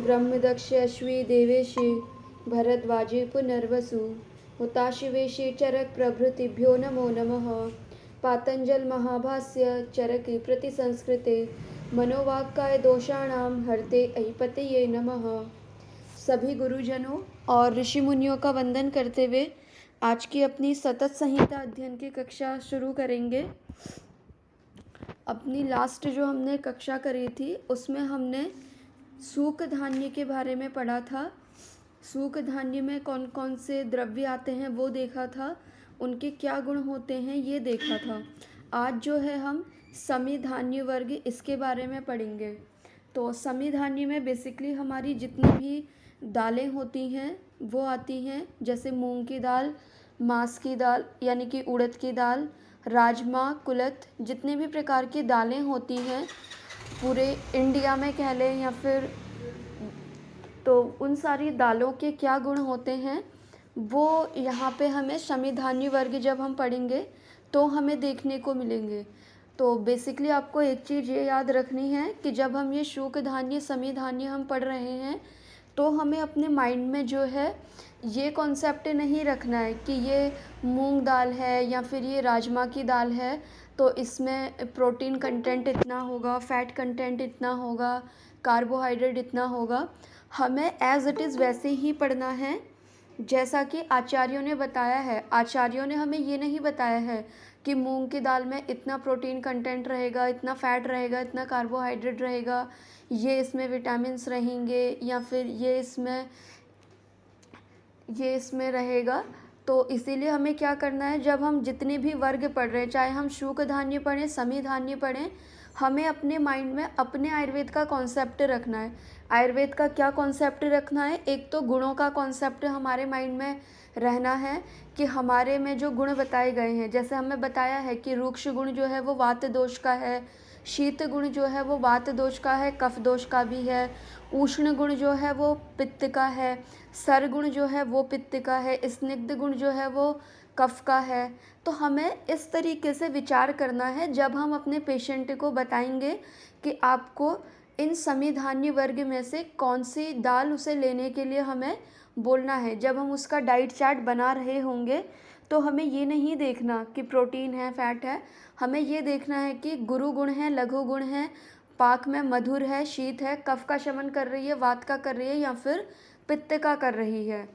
ब्रह्मदक्ष अश्वी देवेशि भरद्वाजे पुनर्वसु हुताशिवेशि चरक प्रभृतिभ्यो नमो नमः। पातंजल महाभाष्य चरकी प्रतिसंस्कृते मनोवाक्काय दोषाणां हरते ऐपतये नमः। सभी गुरुजनों और ऋषि मुनियों का वंदन करते हुए आज की अपनी सतत संहिता अध्ययन की कक्षा शुरू करेंगे। अपनी लास्ट जो हमने कक्षा करी थी उसमें हमने सूक धान्य के बारे में पढ़ा था। सूक धान्य में कौन कौन से द्रव्य आते हैं वो देखा था, उनके क्या गुण होते हैं ये देखा था। आज जो है हम समी धान्य वर्ग इसके बारे में पढ़ेंगे। तो समी धान्य में बेसिकली हमारी जितनी भी दालें होती हैं वो आती हैं, जैसे मूंग की दाल, मास की दाल यानी कि उड़द की दाल, राजमा, कुलथ, जितने भी प्रकार की दालें होती हैं पूरे इंडिया में कह लें या फिर, तो उन सारी दालों के क्या गुण होते हैं वो यहाँ पे हमें समी धान्य वर्ग जब हम पढ़ेंगे तो हमें देखने को मिलेंगे। तो बेसिकली आपको एक चीज़ ये याद रखनी है कि जब हम ये शूक धान्य समी धान्य हम पढ़ रहे हैं तो हमें अपने माइंड में जो है ये कॉन्सेप्ट नहीं रखना है कि ये मूंग दाल है या फिर ये राजमा की दाल है तो इसमें प्रोटीन कंटेंट इतना होगा, फैट कंटेंट इतना होगा, कार्बोहाइड्रेट इतना होगा। हमें एज़ इट इज़ वैसे ही पढ़ना है जैसा कि आचार्यों ने बताया है। आचार्यों ने हमें ये नहीं बताया है कि मूंग की दाल में इतना प्रोटीन कंटेंट रहेगा, इतना फैट रहेगा, इतना कार्बोहाइड्रेट रहेगा, ये इसमें विटामिन्स रहेंगे या फिर ये इसमें रहेगा। तो इसीलिए हमें क्या करना है, जब हम जितने भी वर्ग पढ़ रहे हैं, चाहे हम शूक धान्य पढ़ें, समी धान्य पढ़ें, हमें अपने माइंड में अपने आयुर्वेद का कॉन्सेप्ट रखना है। आयुर्वेद का क्या कॉन्सेप्ट रखना है, एक तो गुणों का कॉन्सेप्ट हमारे माइंड में रहना है कि हमारे में जो गुण बताए गए हैं, जैसे हमें बताया है कि रूक्ष गुण जो है वो वात दोष का है, शीत गुण जो है वो वात दोष का है, कफ दोष का भी है, उष्ण गुण जो है वो पित्त का है, सर गुण जो है वो पित्त का है, स्निग्ध गुण जो है वो कफ का है। तो हमें इस तरीके से विचार करना है जब हम अपने पेशेंट को बताएंगे कि आपको इन समी धान्य वर्ग में से कौन सी दाल उसे लेने के लिए हमें बोलना है। जब हम उसका डाइट चार्ट बना रहे होंगे तो हमें ये नहीं देखना कि प्रोटीन है, फैट है, हमें ये देखना है कि गुरु गुण है, लघु गुण है, पाक में मधुर है, शीत है, कफ का शमन कर रही है, वात का कर रही है या फिर पित्त का कर रही है।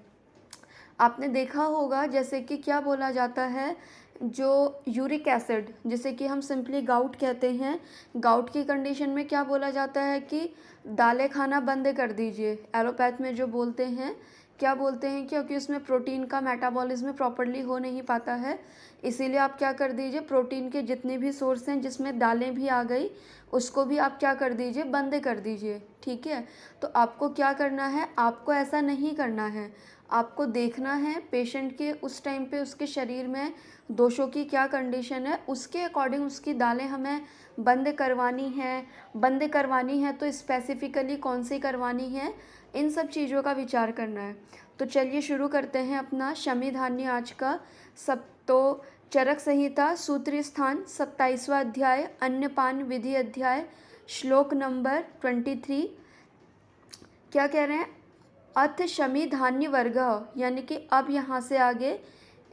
आपने देखा होगा जैसे कि क्या बोला जाता है, जो यूरिक एसिड जिसे कि हम सिंपली गाउट कहते हैं, गाउट की कंडीशन में क्या बोला जाता है कि दालें खाना बंद कर दीजिए। एलोपैथ में जो बोलते हैं, क्या बोलते हैं, क्योंकि उसमें प्रोटीन का मेटाबॉलिज्म प्रॉपर्ली हो नहीं पाता है, इसीलिए आप क्या कर दीजिए, प्रोटीन के जितने भी सोर्स हैं जिसमें दालें भी आ गई उसको भी आप क्या कर दीजिए, बंद कर दीजिए। ठीक है, तो आपको क्या करना है, आपको ऐसा नहीं करना है, आपको देखना है पेशेंट के उस टाइम पे उसके शरीर में दोषों की क्या कंडीशन है, उसके अकॉर्डिंग उसकी दालें हमें बंद करवानी है तो स्पेसिफिकली कौन सी करवानी है, इन सब चीज़ों का विचार करना है। तो चलिए शुरू करते हैं अपना शमी धान्य आज का। सब तो चरक संहिता सूत्री स्थान 27वां अध्याय अन्नपान विधि अध्याय श्लोक नंबर 23 क्या कह रहे हैं, अथ शमी धान्य वर्ग, यानी कि अब यहाँ से आगे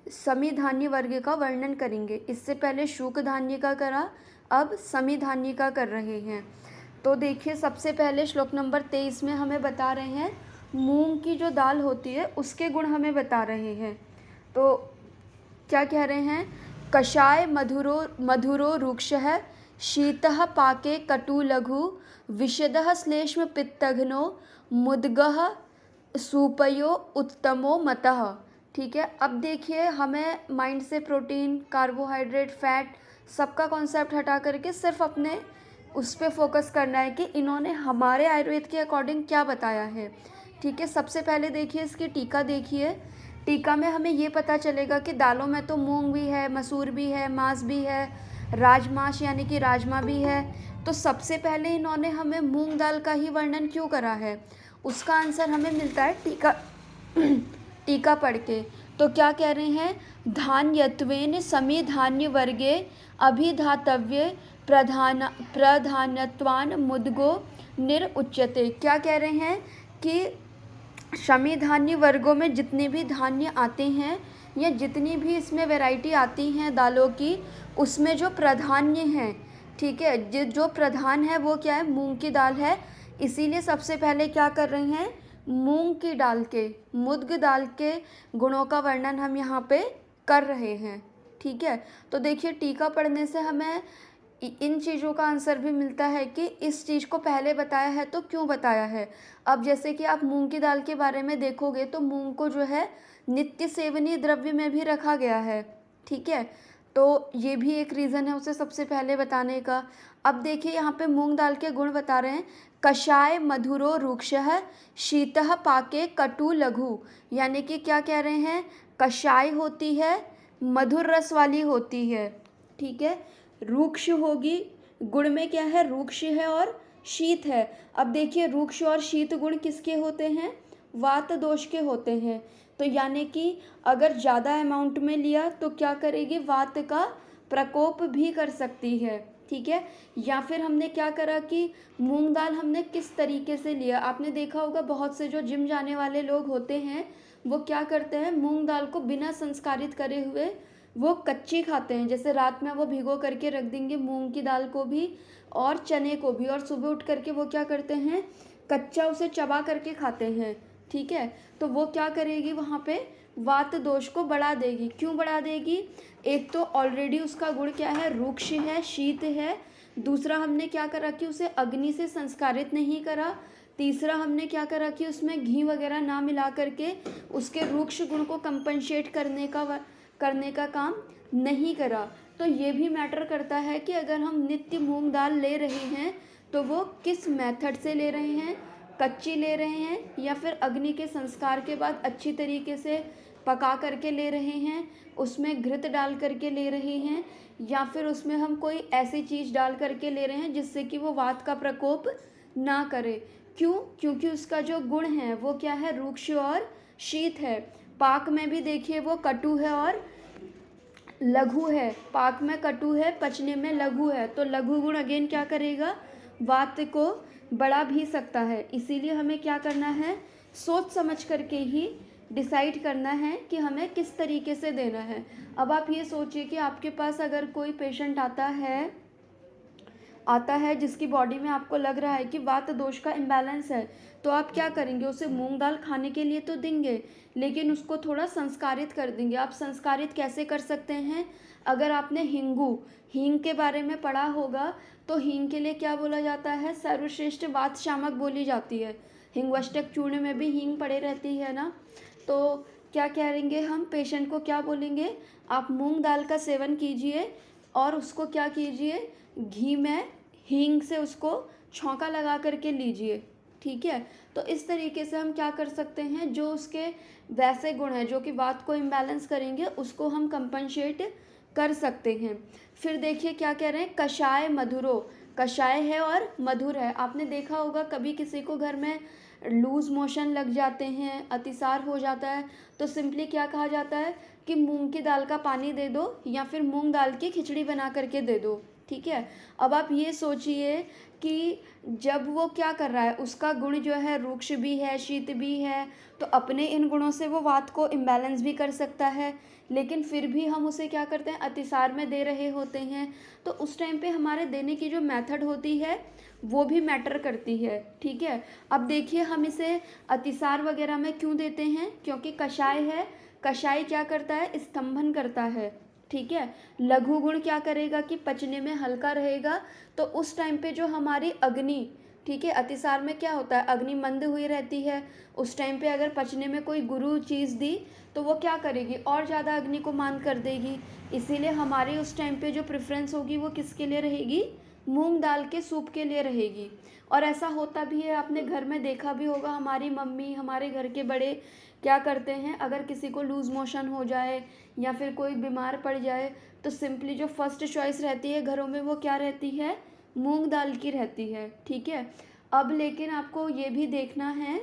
समी धान्य वर्ग का वर्णन करेंगे। इससे पहले शूक धान्य का करा, अब समी धान्य का कर रहे हैं। तो देखिए सबसे पहले श्लोक नंबर 23 में हमें बता रहे हैं मूंग की जो दाल होती है उसके गुण हमें बता रहे हैं। तो क्या कह रहे हैं, कषाय मधुरो रूक्षः शीतः पाके कटु लघु विशदः श्लेष्म पित्तघ्नो मुद्गः सूपयो उत्तमो मतः। ठीक है, अब देखिए हमें माइंड से प्रोटीन, कार्बोहाइड्रेट, फैट सबका कॉन्सेप्ट हटा करके सिर्फ अपने उस पर फोकस करना है कि इन्होंने हमारे आयुर्वेद के अकॉर्डिंग क्या बताया है। ठीक है, सबसे पहले देखिए इसकी टीका देखिए। टीका में हमें ये पता चलेगा कि दालों में तो मूंग भी है, मसूर भी है, मास भी है, राजमाश यानी कि राजमा भी है। तो सबसे पहले इन्होंने हमें मूंग दाल का ही वर्णन क्यों करा है, उसका आंसर हमें मिलता है टीका पढ़ के। तो क्या कह रहे हैं, धान्यत्वेन समी धान्य वर्गे अभिधातव्य प्रधानत्वान मुद्गो निरुच्यते। क्या कह रहे हैं कि शमी धान्य वर्गों में जितने भी धान्य आते हैं या जितनी भी इसमें वैरायटी आती हैं दालों की, उसमें जो प्राधान्य है, ठीक है, जो प्रधान है वो क्या है, मूंग की दाल है। इसीलिए सबसे पहले क्या कर रहे हैं, मूंग की दाल के, मुद्ग दाल के गुणों का वर्णन हम यहाँ पे कर रहे हैं। ठीक है, तो देखिए टीका पढ़ने से हमें इन चीज़ों का आंसर भी मिलता है कि इस चीज़ को पहले बताया है तो क्यों बताया है। अब जैसे कि आप मूंग की दाल के बारे में देखोगे तो मूंग को जो है नित्य सेवनीय द्रव्य में भी रखा गया है। ठीक है, तो ये भी एक रीज़न है उसे सबसे पहले बताने का। अब देखिए यहाँ पे मूंग दाल के गुण बता रहे हैं, कषाय मधुरो रुक्षः शीतः पाके कटु लघु, यानी कि क्या कह रहे हैं, कषाय होती है, मधुर रस वाली होती है। ठीक है, रुक्ष होगी, गुण में क्या है, रुक्ष है और शीत है। अब देखिए रुक्ष और शीत गुण किसके होते हैं, वात दोष के होते हैं। तो यानी कि अगर ज़्यादा अमाउंट में लिया तो क्या करेगी, वात का प्रकोप भी कर सकती है। ठीक है, या फिर हमने क्या करा कि मूंग दाल हमने किस तरीके से लिया, आपने देखा होगा बहुत से जो जिम जाने वाले लोग होते हैं वो क्या करते हैं, मूंग दाल को बिना संस्कारित करे हुए वो कच्ची खाते हैं। जैसे रात में वो भिगो करके रख देंगे मूंग की दाल को भी और चने को भी, और सुबह उठ करके वो क्या करते हैं, कच्चा उसे चबा करके खाते हैं। ठीक है, तो वो क्या करेगी, वहाँ पे वात दोष को बढ़ा देगी। क्यों बढ़ा देगी, एक तो ऑलरेडी उसका गुण क्या है, रुक्ष है, शीत है। दूसरा हमने क्या करा कि उसे अग्नि से संस्कारित नहीं करा। तीसरा हमने क्या करा कि उसमें घी वगैरह ना मिला करके उसके रुक्ष गुण को कंपनसेट करने का काम नहीं करा। तो ये भी मैटर करता है कि अगर हम नित्य मूंग दाल ले रहे हैं तो वो किस मेथड से ले रहे हैं, कच्ची ले रहे हैं या फिर अग्नि के संस्कार के बाद अच्छी तरीके से पका करके ले रहे हैं, उसमें घृत डाल करके ले रहे हैं, या फिर उसमें हम कोई ऐसी चीज़ डाल करके ले रहे हैं जिससे कि वो वात का प्रकोप ना करे। क्यों, क्योंकि उसका जो गुण है वो क्या है, रुक्ष और शीत है। पाक में भी देखिए वो कटु है और लघु है, पाक में कटु है, पचने में लघु है। तो लघु गुण अगेन क्या करेगा, वात को बढ़ा भी सकता है। इसीलिए हमें क्या करना है, सोच समझ करके ही डिसाइड करना है कि हमें किस तरीके से देना है। अब आप ये सोचिए कि आपके पास अगर कोई पेशेंट आता है जिसकी बॉडी में आपको लग रहा है कि वात दोष का इम्बैलेंस है, तो आप क्या करेंगे, उसे मूंग दाल खाने के लिए तो देंगे लेकिन उसको थोड़ा संस्कारित कर देंगे। आप संस्कारित कैसे कर सकते हैं, अगर आपने हींग के बारे में पढ़ा होगा तो हींग के लिए क्या बोला जाता है, सर्वश्रेष्ठ वात शामक बोली जाती है। हिंगवष्टक चूर्ण में भी हींग पड़े रहती है ना। तो क्या कहेंगे हम, पेशेंट को क्या बोलेंगे, आप मूंग दाल का सेवन कीजिए और उसको क्या कीजिए, घी में हींग से उसको छौंका लगा करके लीजिए। ठीक है, तो इस तरीके से हम क्या कर सकते हैं, जो उसके वैसे गुण हैं जो कि वात को इम्बैलेंस करेंगे उसको हम कंपनसेट कर सकते हैं। फिर देखिए क्या कह रहे हैं, कषाय मधुरो, कषाय है और मधुर है। आपने देखा होगा कभी किसी को घर में लूज़ मोशन लग जाते हैं, अतिसार हो जाता है, तो सिंपली क्या कहा जाता है कि मूंग की दाल का पानी दे दो या फिर मूंग दाल की खिचड़ी बना करके दे दो। ठीक है, अब आप ये सोचिए कि जब वो क्या कर रहा है, उसका गुण जो है रुक्ष भी है, शीत भी है, तो अपने इन गुणों से वो वात को इम्बैलेंस भी कर सकता है, लेकिन फिर भी हम उसे क्या करते हैं, अतिसार में दे रहे होते हैं। तो उस टाइम पे हमारे देने की जो मेथड होती है वो भी मैटर करती है। ठीक है, अब देखिए हम इसे अतिसार वगैरह में क्यों देते हैं, क्योंकि कषाय है, कषाय क्या करता है, स्तंभन करता है। ठीक है, लघु गुण क्या करेगा कि पचने में हल्का रहेगा। तो उस टाइम पे जो हमारी अग्नि, ठीक है, अतिसार में क्या होता है, अग्नि मंद हुई रहती है, उस टाइम पे अगर पचने में कोई गुरु चीज़ दी तो वो क्या करेगी, और ज़्यादा अग्नि को मंद कर देगी। इसीलिए हमारी उस टाइम पे जो प्रेफरेंस होगी वो किसके लिए रहेगी, मूंग दाल के सूप के लिए रहेगी। और ऐसा होता भी है, आपने घर में देखा भी होगा, हमारी मम्मी, हमारे घर के बड़े क्या करते हैं, अगर किसी को लूज़ मोशन हो जाए या फिर कोई बीमार पड़ जाए तो सिंपली जो फर्स्ट चॉइस रहती है घरों में वो क्या रहती है, मूंग दाल की रहती है। ठीक है, अब लेकिन आपको ये भी देखना है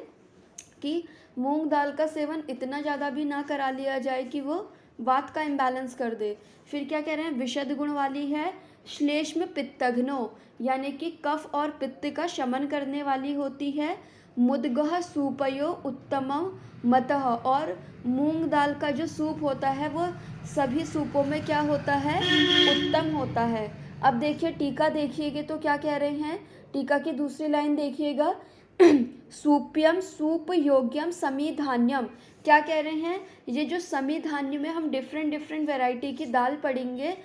कि मूंग दाल का सेवन इतना ज़्यादा भी ना करा लिया जाए कि वो वात का इम्बैलेंस कर दे। फिर क्या कह रहे हैं, विशद गुण वाली है, श्लेष्म पित्तघ्नो, यानी कि कफ और पित्त का शमन करने वाली होती है, मुद्गः सूपयो उत्तमं मतः, और मूंग दाल का जो सूप होता है वो सभी सूपों में क्या होता है, उत्तम होता है। अब देखिए टीका देखिएगा तो क्या कह रहे हैं, टीका की दूसरी लाइन देखिएगा, सूप्यम सूप योग्यम समी धान्यम। क्या कह रहे हैं, ये जो समी धान्य में हम डिफरेंट डिफरेंट वैरायटी की दाल पढ़ेंगे,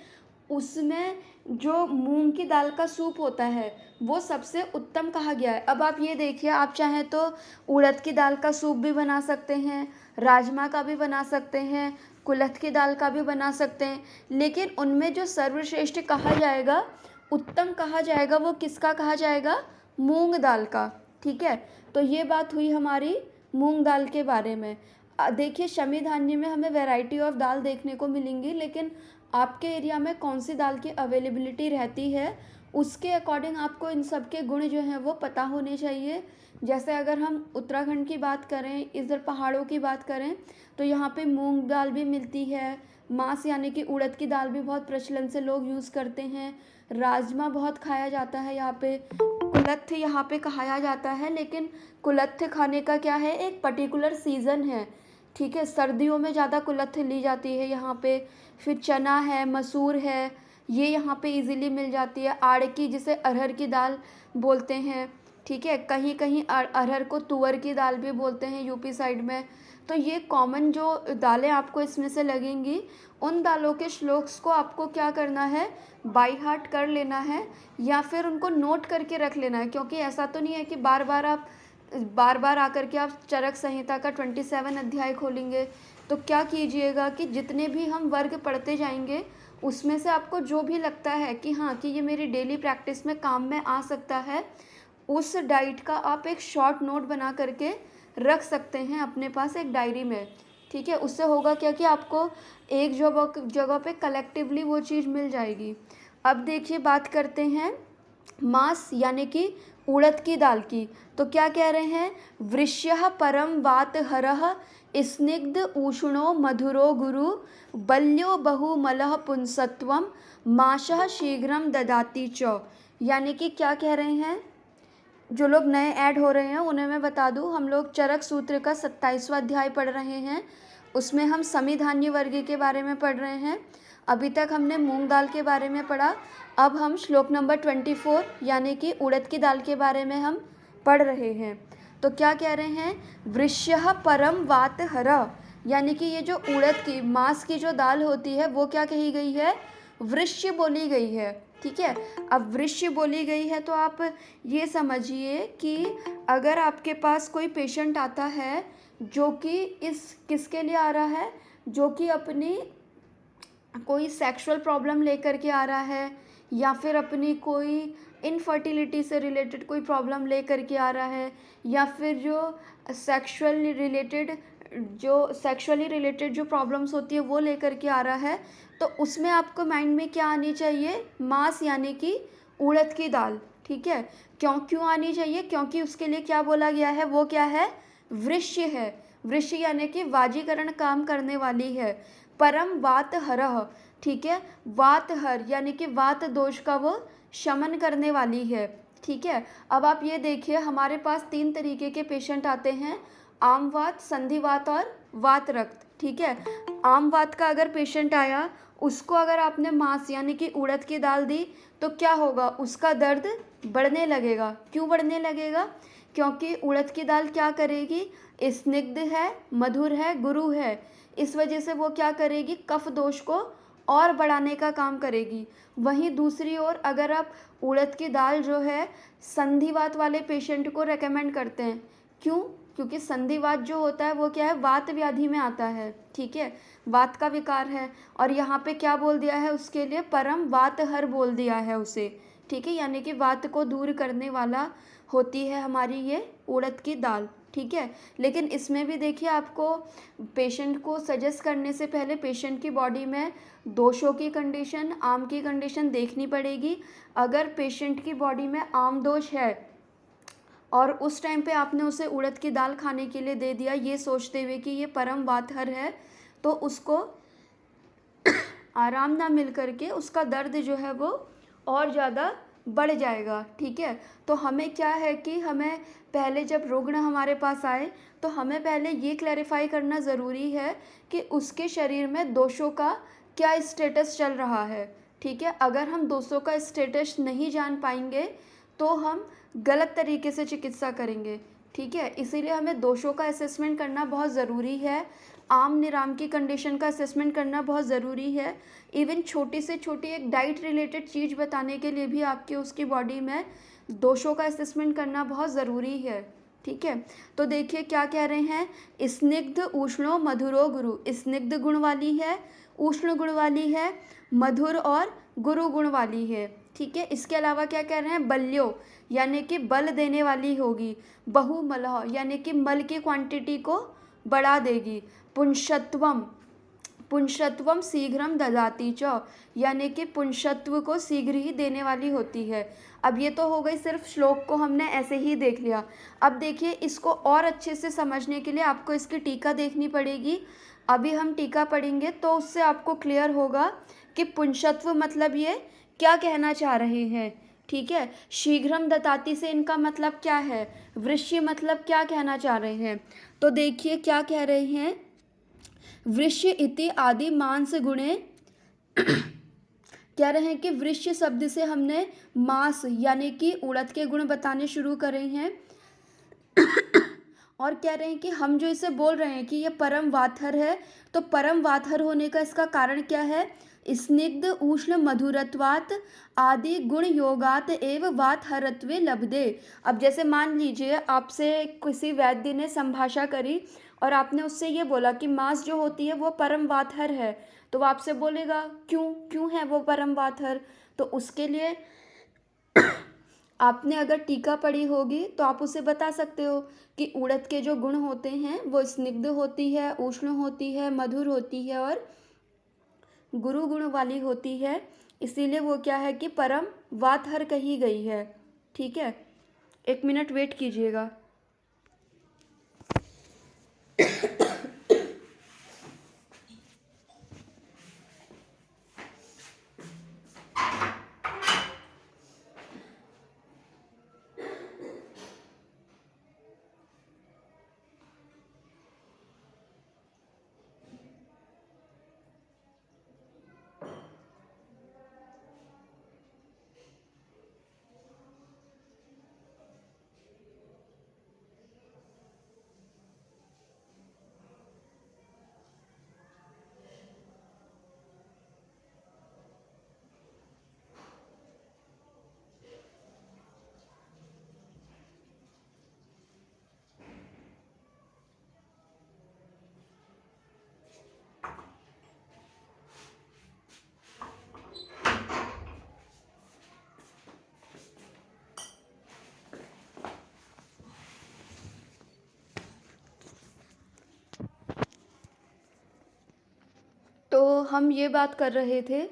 उसमें जो मूंग की दाल का सूप होता है वो सबसे उत्तम कहा गया है। अब आप ये देखिए, आप चाहें तो उड़द की दाल का सूप भी बना सकते हैं, राजमा का भी बना सकते हैं, कुलथ की दाल का भी बना सकते हैं, लेकिन उनमें जो सर्वश्रेष्ठ कहा जाएगा, उत्तम कहा जाएगा, वो किसका कहा जाएगा, मूंग दाल का। ठीक है, तो ये बात हुई हमारी मूंग दाल के बारे में। देखिए शमी धान्य में हमें वैरायटी ऑफ दाल देखने को मिलेंगी, लेकिन आपके एरिया में कौन सी दाल की अवेलेबिलिटी रहती है उसके अकॉर्डिंग आपको इन सब के गुण जो हैं वो पता होने चाहिए। जैसे अगर हम उत्तराखंड की बात करें, इधर पहाड़ों की बात करें, तो यहाँ पे मूंग दाल भी मिलती है, मांस यानी कि उड़द की दाल भी बहुत प्रचलन से लोग यूज़ करते हैं, राजमा बहुत खाया जाता है यहाँ पे, कुलथ यहाँ पे खाया जाता है, लेकिन कुलथ खाने का क्या है, एक पर्टिकुलर सीज़न है। ठीक है, सर्दियों में ज़्यादा कुलथ ली जाती है यहाँ पे। फिर चना है, मसूर है, ये यहाँ पे इजीली मिल जाती है। आड़ की, जिसे अरहर की दाल बोलते हैं। ठीक है, कहीं कहीं अरहर को तुअर की दाल भी बोलते हैं यूपी साइड में। तो ये कॉमन जो दालें आपको इसमें से लगेंगी, उन दालों के श्लोक्स को आपको क्या करना है, बाय हार्ट कर लेना है, या फिर उनको नोट करके रख लेना है। क्योंकि ऐसा तो नहीं है कि बार बार आकर के आप चरक संहिता का 27 अध्याय खोलेंगे। तो क्या कीजिएगा कि जितने भी हम वर्ग पढ़ते जाएंगे, उसमें से आपको जो भी लगता है कि हाँ कि ये मेरी डेली प्रैक्टिस में काम में आ सकता है, उस डाइट का आप एक शॉर्ट नोट बना करके रख सकते हैं अपने पास एक डायरी में। ठीक है, उससे होगा क्या कि आपको एक जगह पे कलेक्टिवली वो चीज़ मिल जाएगी। अब देखिए बात करते हैं मांस यानी कि उड़द की दाल की। तो क्या कह रहे हैं, वृष्यः परम वात हरः स्निग्ध उष्णो मधुरो गुरु बल्यो बहुमलः पुंसत्वम माशः शीघ्रम ददाति च। यानी कि क्या कह रहे हैं, जो लोग नए ऐड हो रहे हैं उन्हें मैं बता दूं, हम लोग चरक सूत्र का 27वां अध्याय पढ़ रहे हैं। उसमें हम समी धान्य वर्ग के बारे में पढ़ रहे हैं। अभी तक हमने मूंग दाल के बारे में पढ़ा, अब हम श्लोक नंबर 24 यानी कि उड़द की दाल के बारे में हम पढ़ रहे हैं। तो क्या कह रहे हैं, वृष्यः परम वात हरः, यानी कि ये जो उड़द की मांस की जो दाल होती है वो क्या कही गई है, वृष्य बोली गई है। ठीक है, अब वृष्य बोली गई है तो आप ये समझिए कि अगर आपके पास कोई पेशेंट आता है जो कि इस किसके लिए आ रहा है, जो कि अपनी कोई सेक्सुअल प्रॉब्लम लेकर के आ रहा है, या फिर अपनी कोई इनफर्टिलिटी से रिलेटेड कोई प्रॉब्लम लेकर के आ रहा है, या फिर जो सेक्सुअली रिलेटेड जो प्रॉब्लम्स होती है वो लेकर के आ रहा है, तो उसमें आपको माइंड में क्या आनी चाहिए, मांस यानी कि उड़द की दाल। ठीक है, क्यों आनी चाहिए, क्योंकि उसके लिए क्या बोला गया है, वो क्या है, वृष्य है। वृष्य यानी कि वाजीकरण काम करने वाली है। परम वात हरः, ठीक है, वात हर यानी कि वात दोष का वो शमन करने वाली है। ठीक है, अब आप ये देखिए हमारे पास 3 तरीके के पेशेंट आते हैं, आम वात, संधिवात और वात रक्त। ठीक है, आम वात का अगर पेशेंट आया, उसको अगर आपने मांस यानी कि उड़द की दाल दी तो क्या होगा, उसका दर्द बढ़ने लगेगा। क्यों बढ़ने लगेगा, क्योंकि उड़द की दाल क्या करेगी, स्निग्ध है, मधुर है, गुरु है, इस वजह से वो क्या करेगी, कफ दोष को और बढ़ाने का काम करेगी। वहीं दूसरी ओर अगर आप उड़द की दाल जो है संधिवात वाले पेशेंट को रेकमेंड करते हैं, क्यों, क्योंकि संधिवात जो होता है वो क्या है, वात व्याधि में आता है। ठीक है, वात का विकार है, और यहाँ पे क्या बोल दिया है उसके लिए, परम वात हर बोल दिया है उसे। ठीक है, यानी कि वात को दूर करने वाला होती है हमारी ये उड़द की दाल। ठीक है, लेकिन इसमें भी देखिए आपको पेशेंट को सजेस्ट करने से पहले पेशेंट की बॉडी में दोषों की कंडीशन, आम की कंडीशन देखनी पड़ेगी। अगर पेशेंट की बॉडी में आम दोष है और उस टाइम पे आपने उसे उड़द की दाल खाने के लिए दे दिया ये सोचते हुए कि ये परम वातहर है, तो उसको आराम ना मिल करके उसका दर्द जो है वो और ज़्यादा बढ़ जाएगा। ठीक है, तो हमें क्या है कि हमें पहले जब रुग्ण हमारे पास आए तो हमें पहले ये क्लैरिफाई करना ज़रूरी है कि उसके शरीर में दोषों का क्या स्टेटस चल रहा है। ठीक है, अगर हम दोषों का स्टेटस नहीं जान पाएंगे तो हम गलत तरीके से चिकित्सा करेंगे। ठीक है, इसीलिए हमें दोषों का असेसमेंट करना बहुत ज़रूरी है। आम निराम की कंडीशन का असेसमेंट करना बहुत ज़रूरी है। इवन छोटी से छोटी एक डाइट रिलेटेड चीज़ बताने के लिए भी आपके उसकी बॉडी में दोषों का असेसमेंट करना बहुत ज़रूरी है। ठीक है, तो देखिए क्या कह रहे हैं, स्निग्ध उष्णो मधुरो गुरु। स्निग्ध गुण वाली है, उष्ण गुण वाली है, मधुर और गुरु गुण वाली है। ठीक है, इसके अलावा क्या कह रहे हैं, बल्यो यानी कि बल देने वाली होगी, बहुमलह यानी कि मल की क्वांटिटी को बढ़ा देगी, पुंसत्वम पुंसत्वम शीघ्रम ददाती च यानी कि पुंसत्व को शीघ्र ही देने वाली होती है। अब ये तो हो गई, सिर्फ श्लोक को हमने ऐसे ही देख लिया। अब देखिए इसको और अच्छे से समझने के लिए आपको इसकी टीका देखनी पड़ेगी। अभी हम टीका पढ़ेंगे तो उससे आपको क्लियर होगा कि पुंसत्व मतलब ये क्या कहना चाह रहे हैं। ठीक है, शीघ्रम दताती से इनका मतलब क्या है, वृश्य मतलब क्या कहना चाह रहे हैं। तो देखिए क्या कह रहे हैं, वृश्य इति आदि मांस गुणे कह रहे हैं कि वृश्य शब्द से हमने मांस यानी कि उड़द के गुण बताने शुरू करे हैं। और कह रहे हैं कि हम जो इसे बोल रहे हैं कि ये परम वाथर है, तो परम वाथर होने का इसका कारण क्या है, स्निग्ध उष्ण मधुरत्वात् आदि गुण योगात एव वाथरत्वे लब्धे। अब जैसे मान लीजिए आपसे किसी वैद्य ने संभाषा करी और आपने उससे ये बोला कि मांस जो होती है वो परम वाथर है, तो वो आपसे बोलेगा क्यों क्यों है वो परम वाथर। तो उसके लिए आपने अगर टीका पढ़ी होगी तो आप उसे बता सकते हो कि उड़द के जो गुण होते हैं वो स्निग्ध होती है, उष्ण होती है, मधुर होती है और गुरु गुण वाली होती है, इसीलिए वो क्या है कि परम वाथर कही गई है। ठीक है, 1 मिनट वेट कीजिएगा। तो हम ये बात कर रहे थे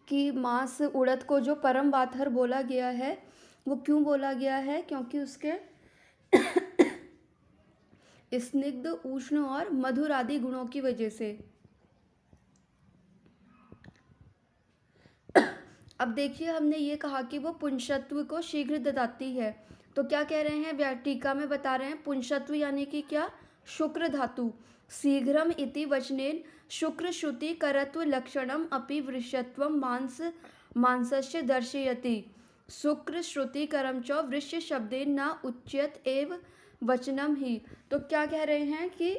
कि मांस उड़द को जो परम वाथर बोला गया है वो क्यों बोला गया है, क्योंकि उसके स्निग्ध उष्ण और मधुर आदि गुणों की वजह से। अब देखिए हमने ये कहा कि वो पुंसत्व को शीघ्र ददाती है, तो क्या कह रहे हैं, टीका में बता रहे हैं पुंसत्व यानी कि क्या, शुक्र धातु, शीघ्रम इति वचनेन शुक्र श्रुति करत्व लक्षणम अपि वृषत्वम मांसस्य दर्शयति। शुक्र श्रुति करम च वृश्य शब्देन न उच्यत एव वचनम ही। तो क्या कह रहे हैं कि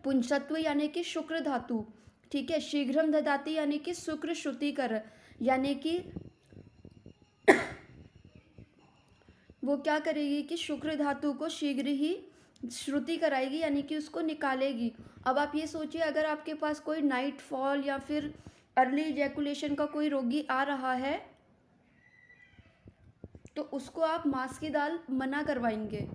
पुंसत्व यानी कि शुक्र धातु, ठीक है, शीघ्रम ददाती यानी कि शुक्र श्रुति कर, यानी कि वो क्या करेगी कि शुक्र धातु को शीघ्र ही श्रुति कराएगी यानी कि उसको निकालेगी। अब आप ये सोचिए अगर आपके पास कोई नाइट फॉल या फिर अर्ली इजैकुलेशन का कोई रोगी आ रहा है तो उसको आप मांस की दाल मना करवाएंगे